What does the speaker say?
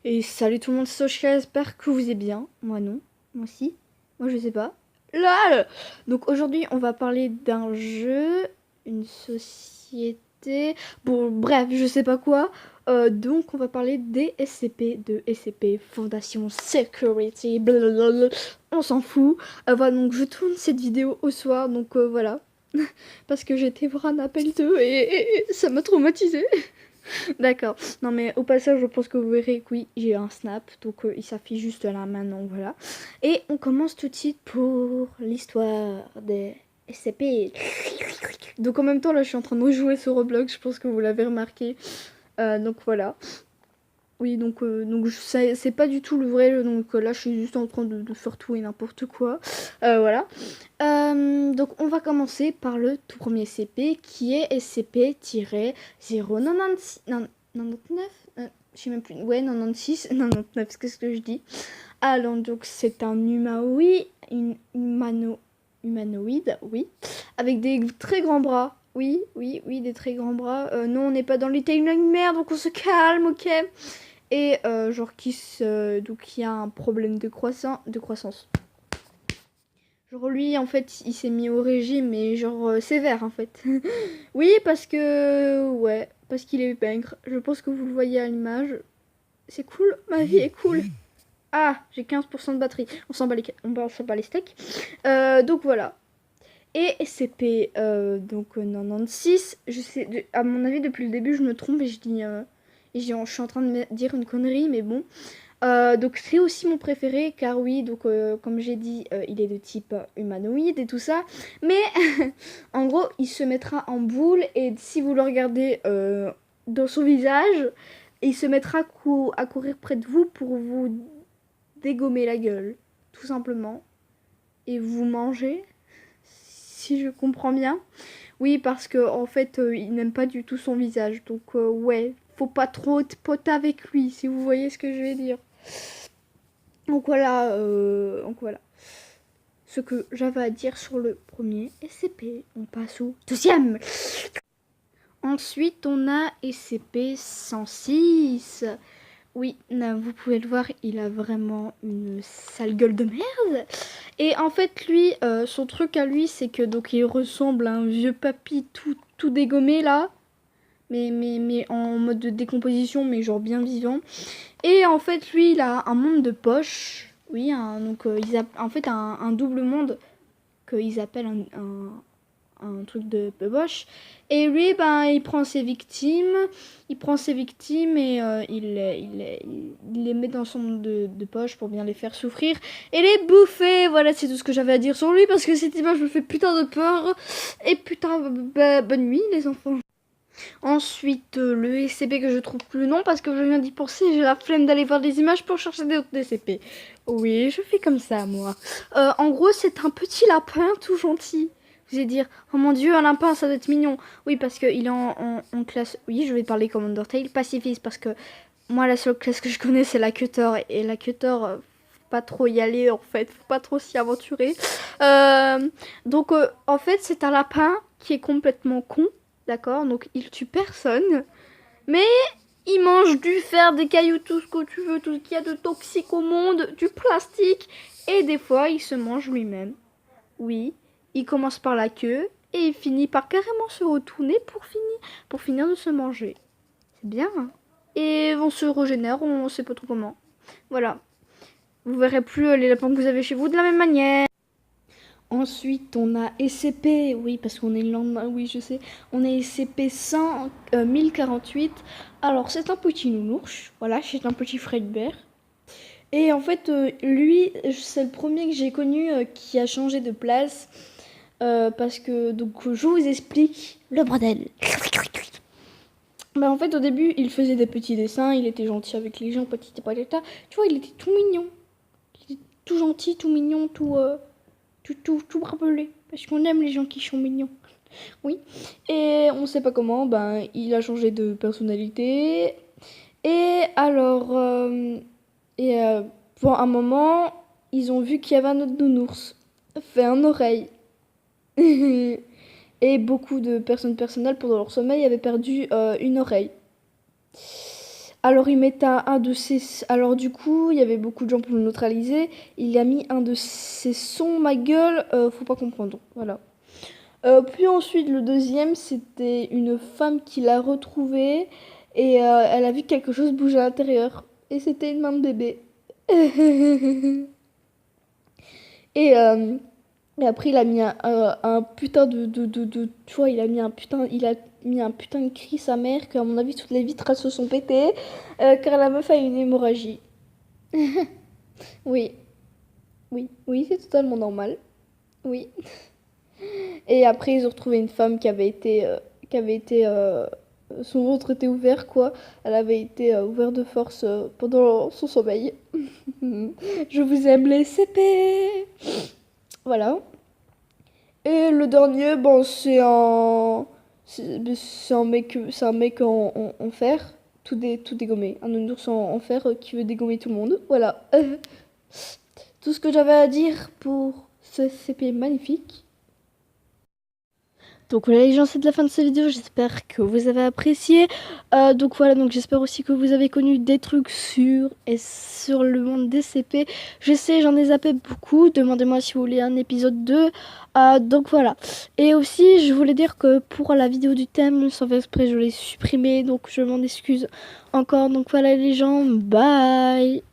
Et salut tout le monde, c'est Sochka, j'espère que vous allez bien. Moi non, moi si, moi je sais pas. Là. Donc aujourd'hui on va parler d'un jeu, une société, bon bref, je sais pas quoi. Donc on va parler des SCP, de SCP, Fondation Security, blablabla, on s'en fout. Voilà, donc je tourne cette vidéo au soir, donc voilà. Parce que j'étais voir un appel 2 et ça m'a traumatisée. D'accord. Non mais au passage, je pense que vous verrez que oui, j'ai un snap, donc il s'affiche juste là maintenant, voilà. Et on commence tout de suite pour l'histoire des SCP. Donc en même temps, là, je suis en train de rejouer sur Roblox, je pense que vous l'avez remarqué. Donc voilà. Oui, donc c'est pas du tout le vrai jeu, donc là, je suis juste en train de faire tout et n'importe quoi. Voilà. Donc on va commencer par le tout premier SCP qui est SCP-096. 99 je sais même plus. Ouais, 96, 99, qu'est-ce que je dis? Alors, donc, c'est un humanoïde, oui, avec des très grands bras. Oui, oui, oui, des très grands bras. Non, on n'est pas dans les merde, donc on se calme, ok? Et genre, donc, il y a un problème de croissance. Genre, lui, en fait, il s'est mis au régime, mais genre, sévère, en fait. Oui, parce que... Ouais, parce qu'il est maigre. Je pense que vous le voyez à l'image. C'est cool, ma vie est cool. Ah, j'ai 15% de batterie. On s'en bat les steaks. Donc voilà. Et SCP donc 96. Je sais, à mon avis, depuis le début, je me trompe et je dis... je suis en train de me dire une connerie, mais bon. Donc c'est aussi mon préféré, car oui, donc comme j'ai dit, il est de type humanoïde et tout ça. Mais en gros, il se mettra en boule et si vous le regardez dans son visage, il se mettra à courir près de vous pour vous dégommer la gueule, tout simplement. Et vous manger, si je comprends bien. Oui, parce que en fait, il n'aime pas du tout son visage. Donc ouais, faut pas trop être pote avec lui, si vous voyez ce que je vais dire. Donc voilà ce que j'avais à dire sur le premier SCP. On passe au deuxième. Ensuite, on a SCP-106. Oui, vous pouvez le voir, il a vraiment une sale gueule de merde. Et en fait, lui, son truc à lui, c'est que donc il ressemble à un vieux papy tout dégommé là. Mais en mode de décomposition, mais genre bien vivant. Et en fait, lui, il a un monde de poche. Oui, donc en fait un double monde qu'ils appellent un truc de poche. Et lui, ben, il prend ses victimes et il les met dans son monde de poche pour bien les faire souffrir et les bouffer. Voilà, c'est tout ce que j'avais à dire sur lui parce que cette image me fait putain de peur. Et putain, bonne nuit les enfants. Ensuite, le SCP que je trouve plus le nom parce que je viens d'y penser, j'ai la flemme d'aller voir des images pour chercher des autres SCP. Oui, je fais comme ça, moi. En gros, c'est un petit lapin tout gentil. Vous allez dire, oh mon dieu, un lapin, ça doit être mignon. Oui, parce qu'il est en classe... Oui, je vais parler comme Undertale, pacifiste, parce que moi, la seule classe que je connais, c'est la Cutter. Et la Cutter, faut pas trop y aller, en fait. Faut pas trop s'y aventurer. Donc, en fait, c'est un lapin qui est complètement con. D'accord, donc il tue personne, mais il mange du fer, des cailloux, tout ce que tu veux, tout ce qu'il y a de toxique au monde, du plastique, et des fois il se mange lui-même. Oui, il commence par la queue et il finit par carrément se retourner pour finir de se manger. C'est bien, hein. Et on se régénère, on sait pas trop comment. Voilà. Vous verrez plus les lapins que vous avez chez vous de la même manière. Ensuite, on a SCP, oui, parce qu'on est le lendemain, oui, je sais. On a SCP 1048. Alors, c'est un petit nounours, voilà, c'est un petit Fredbear. Et en fait, lui, c'est le premier que j'ai connu qui a changé de place. Parce que, donc, je vous explique le bordel. Bah, en fait, au début, il faisait des petits dessins, il était gentil avec les gens, petit et patata. Tu vois, il était tout mignon. Il était tout gentil, tout mignon, tout barbelé. Parce qu'on aime les gens qui sont mignons. Oui. Et on sait pas comment, ben, il a changé de personnalité. Et alors, pour un moment, ils ont vu qu'il y avait un autre nounours. Fait un oreille. Et beaucoup de personnes personnelles pendant leur sommeil avaient perdu une oreille. Alors il mettait un de ses... Alors du coup, il y avait beaucoup de gens pour le neutraliser. Il a mis un de ses sons, ma gueule, faut pas comprendre. Voilà. Puis ensuite, le deuxième, c'était une femme qui l'a retrouvé et elle a vu quelque chose bouger à l'intérieur. Et c'était une main de bébé. Et, euh, et après, il a mis un putain tu vois, il a mis un putain de cri, sa mère, qu'à mon avis, toutes les vitres, elles se sont pétées, car la meuf a une hémorragie. Oui, oui, c'est totalement normal. Oui. Et après, ils ont retrouvé une femme qui avait été, son ventre était ouvert, quoi. Elle avait été ouverte de force pendant son sommeil. Je vous aime les CP. Voilà. Et le dernier, bon, c'est un mec en fer, tout dégommé. Un ours en fer qui veut dégommer tout le monde. Voilà. Tout ce que j'avais à dire pour ce CP magnifique. Donc voilà les gens, c'est de la fin de cette vidéo, j'espère que vous avez apprécié. Donc voilà, donc j'espère aussi que vous avez connu des trucs sur le monde des CP. Je sais, j'en ai zappé beaucoup, demandez-moi si vous voulez un épisode 2. Donc voilà. Et aussi, je voulais dire que pour la vidéo du thème, sans faire exprès, je l'ai supprimé, donc je m'en excuse encore. Donc voilà les gens, bye.